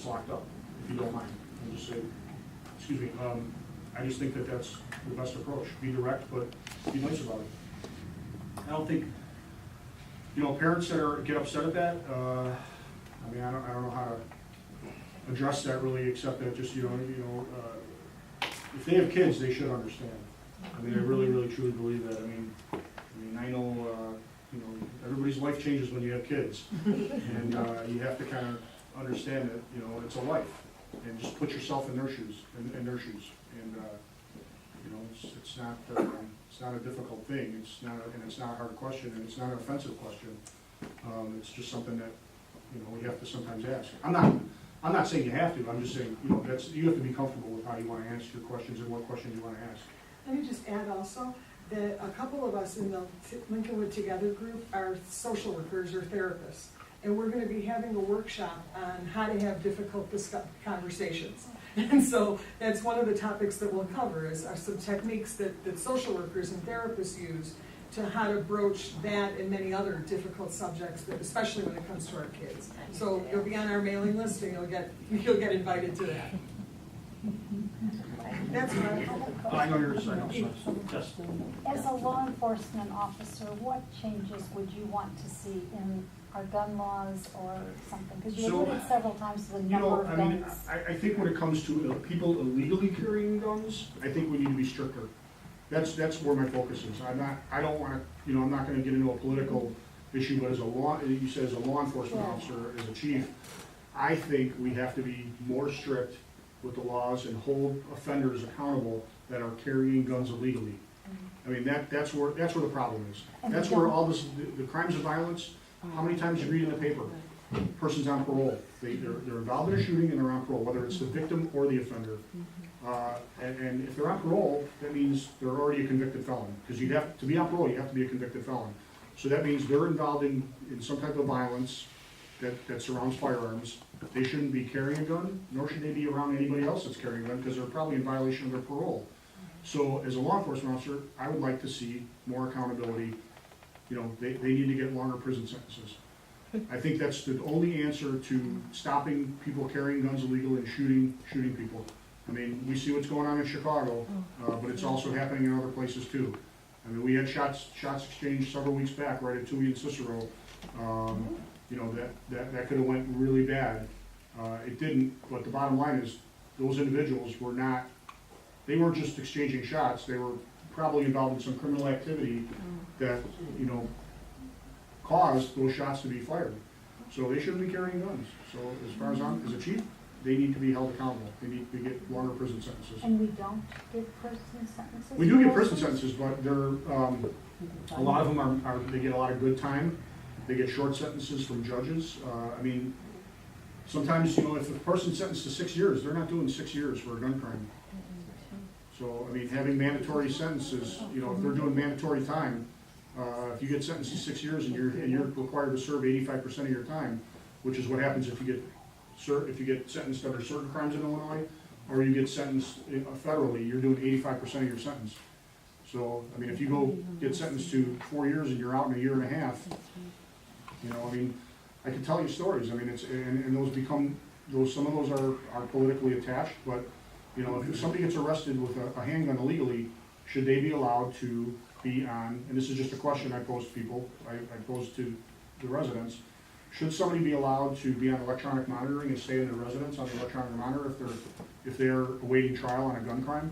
locked up, if you don't mind. I'll just say, excuse me, I just think that that's the best approach. Be direct, but be nice about it. I don't think, parents that get upset at that, I mean, I don't know how to address that really, except that just, if they have kids, they should understand. I mean, I really, really, truly believe that. I mean, I know, everybody's life changes when you have kids, and you have to kind of understand that, it's a life, and just put yourself in their shoes, and and it's not a difficult thing. It's not a hard question, and it's not an offensive question. It's just something that we have to sometimes ask. I'm not saying you have to. I'm just saying you have to be comfortable with how you want to answer your questions and what questions you want to ask. Let me just add also that a couple of us in the Lincolnwood Together group are social workers or therapists, and we're going to be having a workshop on how to have difficult conversations. And so that's one of the topics that we'll cover are some techniques that social workers and therapists use to how to broach that and many other difficult subjects, especially when it comes to our kids. So you'll be on our mailing list, and you'll get invited to that. That's right. I know you're saying. Yes. As a law enforcement officer, what changes would you want to see in our gun laws or something? Because you alluded several times to the number of guns. I think when it comes to people illegally carrying guns, I think we need to be stricter. That's where my focus is. I'm not going to get into a political issue, but you said as a law enforcement officer, as a chief, I think we have to be more strict with the laws and hold offenders accountable that are carrying guns illegally. I mean, that's where the problem is. That's where all the crimes of violence. How many times you read in the paper, person's on parole, they're involved in a shooting and they're on parole, whether it's the victim or the offender. And if they're on parole, that means they're already a convicted felon, because to be on parole, you have to be a convicted felon. So that means they're involved in some type of violence that surrounds firearms. They shouldn't be carrying a gun, nor should they be around anybody else that's carrying a gun, because they're probably in violation of their parole. So as a law enforcement officer, I would like to see more accountability. They need to get longer prison sentences. I think that's the only answer to stopping people carrying guns illegally and shooting people. I mean, we see what's going on in Chicago, but it's also happening in other places too. I mean, we had shots exchanged several weeks back right at Tui and Cicero. That could have went really bad. It didn't, but the bottom line is those individuals they weren't just exchanging shots, they were probably involved in some criminal activity that, caused those shots to be fired. So they shouldn't be carrying guns. So as far as as a chief, they need to be held accountable. They need to get longer prison sentences. And we don't give prison sentences? We do give prison sentences, but they're, a lot of them they get a lot of good time. They get short sentences from judges. I mean, sometimes, if a person's sentenced to 6 years, they're not doing 6 years for a gun crime. So, I mean, having mandatory sentences, if they're doing mandatory time, if you get sentenced to 6 years and you're required to serve 85% of your time, which is what happens if you get sentenced under certain crimes in Illinois, or you get sentenced federally, you're doing 85% of your sentence. So, I mean, if you go get sentenced to 4 years and you're out in a year and a half, I mean, I can tell you stories. I mean, some of those are politically attached, but, if somebody gets arrested with a handgun illegally, should they be allowed to be on, and this is just a question I pose to people, I pose to the residents, should somebody be allowed to be on electronic monitoring and stay in their residence on the electronic monitor if they're awaiting trial on a gun crime?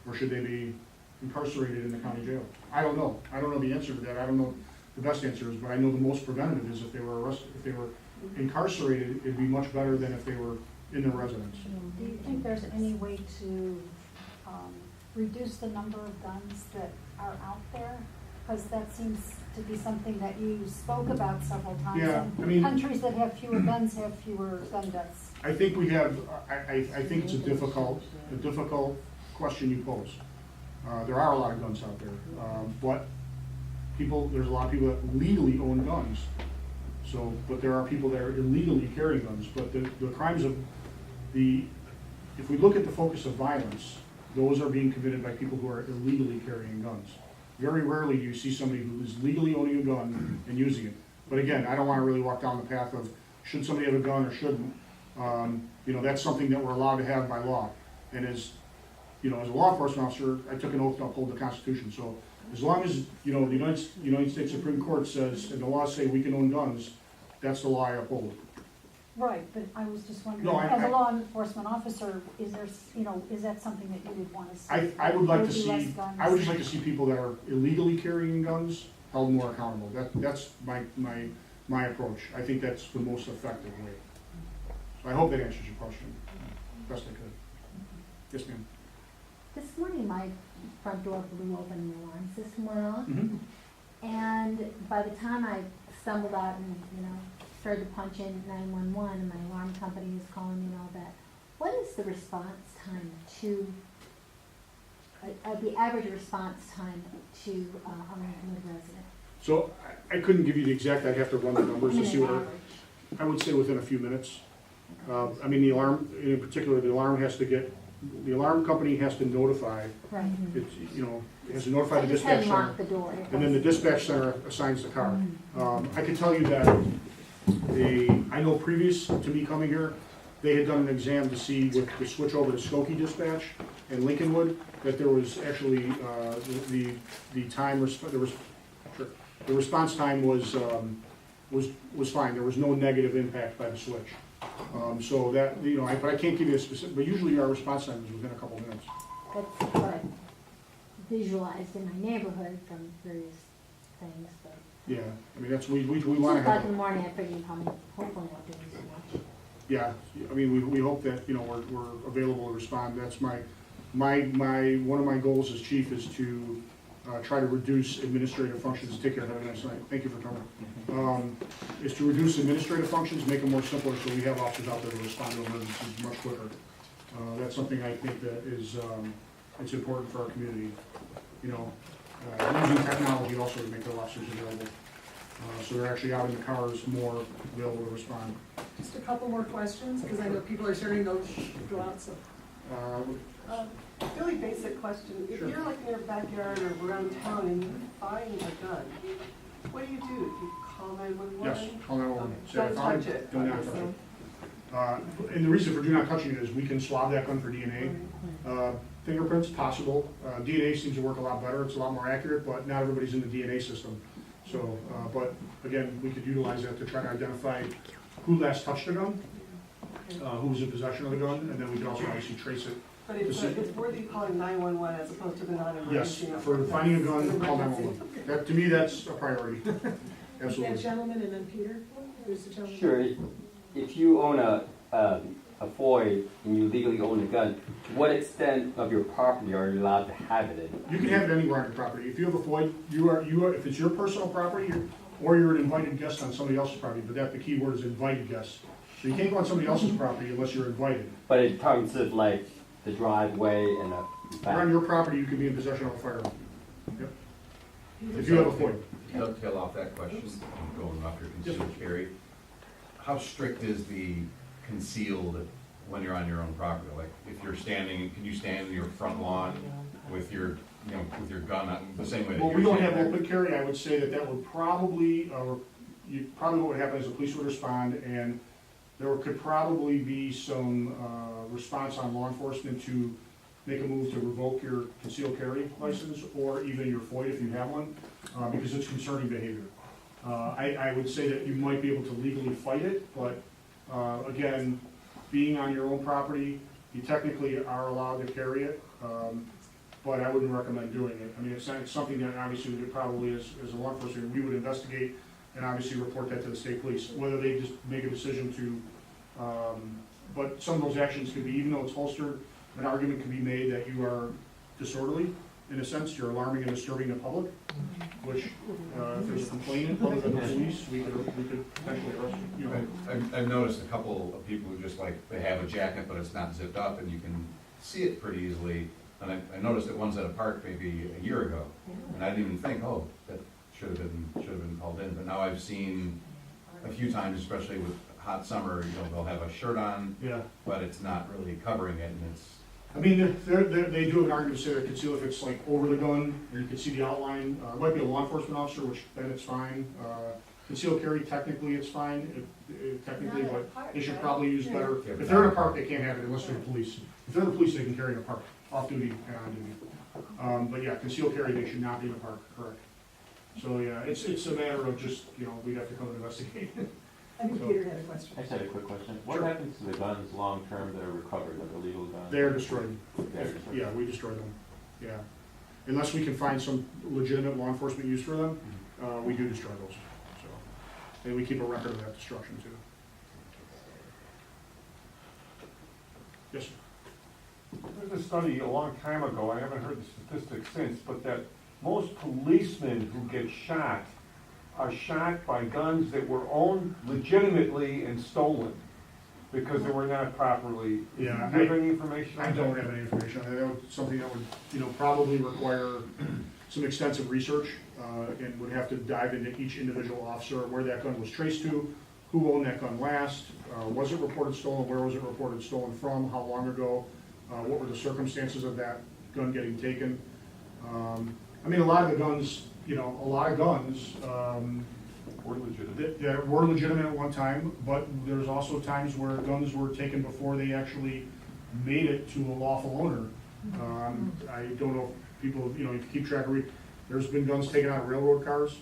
Or should they be incarcerated in the county jail? I don't know. I don't know the answer to that. I don't know the best answer is, but I know the most preventative is if they were arrested, if they were incarcerated, it'd be much better than if they were in their residence. Do you think there's any way to reduce the number of guns that are out there? Because that seems to be something that you spoke about several times. Yeah, and I mean, countries that have fewer guns have fewer gun deaths. I think we have. I think it's a difficult question you pose. There are a lot of guns out there, but there's a lot of people that legally own guns. So, but there are people that are illegally carrying guns. But the crimes if we look at the focus of violence, those are being committed by people who are illegally carrying guns. Very rarely do you see somebody who is legally owning a gun and using it. But again, I don't want to really walk down the path of should somebody have a gun or shouldn't. That's something that we're allowed to have by law. And as a law enforcement officer, I took an oath to uphold the Constitution. So as long as, the United States Supreme Court says, and the laws say we can own guns, that's the law I uphold. Right, but I was just wondering, No, as a law enforcement officer, is there, is that something that you would want to see? I would like to Maybe less see, guns? I would just like to see people that are illegally carrying guns held more accountable. That's my approach. I think that's the most effective way. So I hope that answers your question, best I could. Yes, ma'am. This morning, my front door blew open and the alarm system went off. Mm-hmm. And by the time I stumbled out and, started to punch in 911, and my alarm company was calling me and all that, what is the response time to, the average response time to a Lincolnwood resident? So I couldn't give you the exact, I'd have to run the numbers to see what, Average. I would say within a few minutes. The alarm, in particular, the alarm company has to notify, Right. has to notify I the just dispatch hadn't center. locked the door. And then the dispatch center assigns the car. I can tell you that I know previous to me coming here, they had done an exam to see with the switch over to Skokie dispatch and Lincolnwood, that there was actually, the response time was fine. There was no negative impact by the switch. So that, but I can't give you a specific, but usually our response time is within a couple minutes. That's what I visualized in my neighborhood from various things, but. Yeah, that's, we want to 2 o'clock have. in the morning, I figured hopefully not doing so much. Yeah, we hope that, we're available to respond. That's one of my goals as chief is to try to reduce administrative functions. Take care, have a nice night. Thank you for coming. Is to reduce administrative functions, make them more simpler, so we have officers out there to respond to emergencies much quicker. That's something I think that is, it's important for our community. Using technology also to make the officers available. So they're actually out in the cars more available to respond. Just a couple more questions, because I know people are starting to go out, so. Really basic question. If Sure. you're like in your backyard or around town and you find a gun, what do? Do you call 911? Yes, call 911. Say, Don't "I found touch it. Do not touch it. And the reason for do not touching it is we can swab that gun for DNA. Fingerprints, possible. DNA seems to work a lot better. It's a lot more accurate, but not everybody's in the DNA system. So, but again, we could utilize that to try to identify who last touched the gun, who was in possession of the gun, and then we can also obviously trace it. But it's worthy calling 911 as opposed to the Yes, non-emergency number. for finding a gun, That's call an 911. emergency. That, to me, that's a priority. That Absolutely. gentleman and then Peter, who's the gentleman? Sure. If you own a Floyd and you legally own a gun, to what extent of your property are you allowed to have it in? You can have it anywhere on your property. If you have a Floyd, if it's your personal property, or you're an invited guest on somebody else's property, but the key word is invited guest. So you can't go on somebody else's property unless you're invited. But in terms of like the driveway and a If you're on your property, you can be in possession of a firearm. Yep. If you have a Floyd. Dovetail off that question, going off your concealed carry, how strict is the concealed when you're on your own property? Like, if you're standing, can you stand in your front lawn with your, with your gun on, the same way that Well, you're we don't have standing there? open carry. I would say that would probably, what would happen is the police would respond, and there could probably be some response on law enforcement to make a move to revoke your concealed carry license, or even your FOID if you have one, because it's concerning behavior. I would say that you might be able to legally fight it, but again, being on your own property, you technically are allowed to carry it, but I wouldn't recommend doing it. It's something that obviously we could probably, as a law enforcement, we would investigate and obviously report that to the state police, whether they just make a decision to, but some of those actions could be, even though it's holstered, an argument can be made that you are disorderly, in a sense, you're alarming and disturbing the public, which, if there's a complainant other than the police, we could potentially arrest you. I've noticed a couple of people who just they have a jacket, but it's not zipped up, and you can see it pretty easily. And I noticed it once at a park maybe a year ago, and I didn't even think, oh, that should have been called in. But now I've seen a few times, especially with hot summer, they'll have a shirt on, Yeah. but it's not really covering it, and it's. They do have an argument to say that conceal if it's like over the gun, and you can see the outline. It might be a law enforcement officer, which then it's fine. Concealed carry, technically it's fine, technically, Not in a but park, they should right? probably use better, if they're in a park, they can't have it unless they're police. If they're the police, they can carry in a park, off duty and on duty. But yeah, concealed carry, they should not be in a park, correct. So yeah, it's a matter of just, we'd have to come and investigate. I think Peter had a question. I just had a quick question. What Sure. happens to the guns long-term that are recovered, like illegal guns? They're destroyed. They're destroyed. Yeah, we destroy them, yeah. Unless we can find some legitimate law enforcement use for them, we do destroy those, so. And we keep a record of that destruction too. Yes, sir. There's a study a long time ago, I haven't heard the statistics since, but that most policemen who get shot are shot by guns that were owned legitimately and stolen because they were not properly. Yeah, Do you have any information on I that? don't have any information on that. That would, something that would, probably require some extensive research, and would have to dive into each individual officer, where that gun was traced to, who owned that gun last, was it reported stolen, where was it reported stolen from, how long ago, what were the circumstances of that gun getting taken. I mean, a lot of the guns, We're legitimate. that were legitimate at one time, but there's also times where guns were taken before they actually made it to a lawful owner. I don't know if people, if you keep track of it, there's been guns taken out of railroad cars,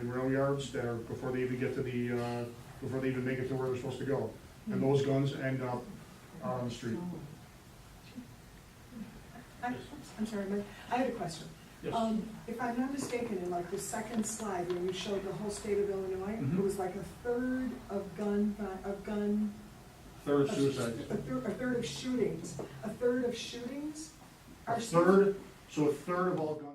in rail yards that are before they even get to before they even make it to where they're supposed to go. And those guns end up out on the street. I'm sorry, Mike, I had a question. Yes. If I'm not mistaken, in like the second slide, when you showed the whole state of Illinois, Mhm. it was like a third of Third suicide. a third of shootings. A third of shootings A are. third of all guns.